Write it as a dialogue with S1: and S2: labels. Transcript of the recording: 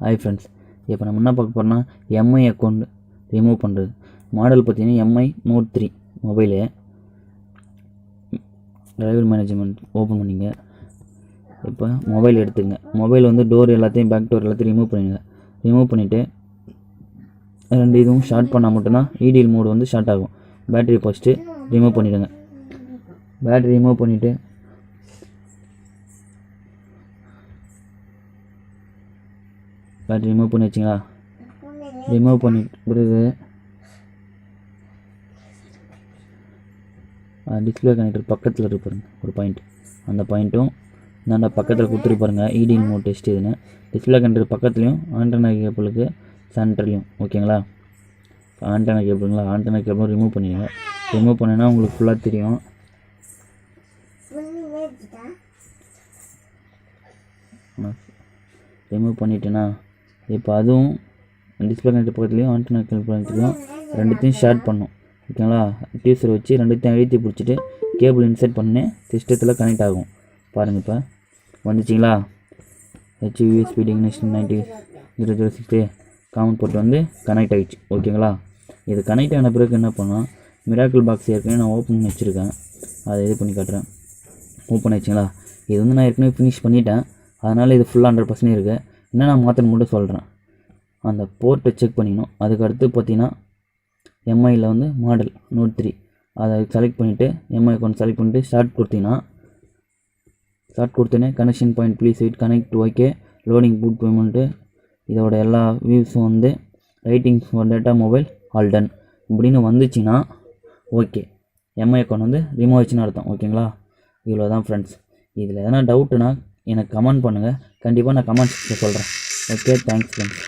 S1: Hi friends, இப்போ நம்ம என்ன பார்க்க போகிறோம்னா எம்ஐ அக்கௌண்ட் ரிமூவ் பண்ணுறது. மாடல் பார்த்தீங்கன்னா Mi Note 3 mobile. Driver management open பண்ணிங்க. இப்போ மொபைல் எடுத்துங்க. மொபைல் வந்து டோர் எல்லாத்தையும் பேக் டோர் எல்லாத்தையும் ரிமூவ் பண்ணிடுங்க. ரிமூவ் பண்ணிவிட்டு ரெண்டு இதுவும் ஷார்ட் பண்ணால் மட்டும்தான் இடிஎல் மோடு வந்து ஷார்ட் ஆகும். பேட்டரி ஃபஸ்ட்டு ரிமூவ் பண்ணிவிடுங்க. பேட்டரி ரிமூவ் பண்ணிவிட்டு பேட்டரி ரிமூவ் பண்ணி வச்சிங்களா? ரிமூவ் பண்ணிட்டு பிறகு டிஸ்பிளே கனெக்டர் பக்கத்தில் இருக்கு பாருங்க ஒரு பாயிண்ட். அந்த பாயிண்ட்டும் நான் பக்கத்தில் கொடுத்துட்டு பாருங்கள் இடிஎல் மோட் டெஸ்ட் இதுன்னு. டிஸ்பிளே கனெக்டர் பக்கத்துலையும் ஆண்டனா கேபிளுக்கு சென்டர்லையும் ஓகேங்களா? ஆண்டனா கேபிளுங்களா? ஆண்டனா கேபிளும் ரிமூவ் பண்ணிடுங்க. ரிமூவ் பண்ணினா உங்களுக்கு ஃபுல்லாக தெரியும். ரிமூவ் பண்ணிட்டேன்னா இப்போ அதுவும் டிஸ்பிளே கனெக்டர் பக்கத்துலையும் ஆண்டனா கேபிளையும் ரெண்டுத்தையும் ஷேர் பண்ணும் ஓகேங்களா? டியூசர் வச்சு ரெண்டுத்தையும் அழுத்தி பிடிச்சிட்டு கேபிள் இன்சர்ட் பண்ணி சிஸ்டத்தில் கனெக்ட் ஆகும். பாருங்கள், இப்போ வந்துச்சிங்களா? HUSP இக்னிஷன் 900060 காமன் போர்ட் வந்து கனெக்ட் ஆகிடுச்சு ஓகேங்களா? இது கனெக்ட் ஆன பிறகு என்ன பண்ணால் மிராக்கிள் பாக்ஸ் ஏற்கனவே நான் ஓப்பன் பண்ணி வச்சுருக்கேன். அதை இது பண்ணி காட்டுறேன். ஓப்பன் ஆகிடுச்சிங்களா? இது வந்து நான் ஏற்கனவே ஃபினிஷ் பண்ணிட்டேன். அதனால் இது ஃபுல்லாக 100% இருக்குது. என்ன நான் மாற்றணும் மட்டும் சொல்கிறேன். அந்த போர்ட்டை செக் பண்ணிக்கணும். அதுக்கு அடுத்து பார்த்தீங்கன்னா எம்ஐயில் வந்து மாடல் Note 3 அதை செலக்ட் பண்ணிவிட்டு எம்ஐ அக்கௌண்ட் செலக்ட் பண்ணிவிட்டு ஸ்டார்ட் கொடுத்தீங்கன்னா connection point please wait connect okay loading boot payment இதோட எல்லா வியூஸும் வந்து writings for data mobile all done இப்படின்னு வந்துச்சுன்னா ஓகே, எம்ஐ அக்கௌண்ட் வந்து ரிமூவ் ஆச்சுன்னு அர்த்தம் ஓகேங்களா? இவ்வளோ தான் ஃப்ரெண்ட்ஸ். இதில் எதனா டவுட்டுனா எனக்கு கமெண்ட் பண்ணுங்கள். கண்டிப்பாக நான் கமெண்ட் சொல்கிறேன். Okay, thanks friends.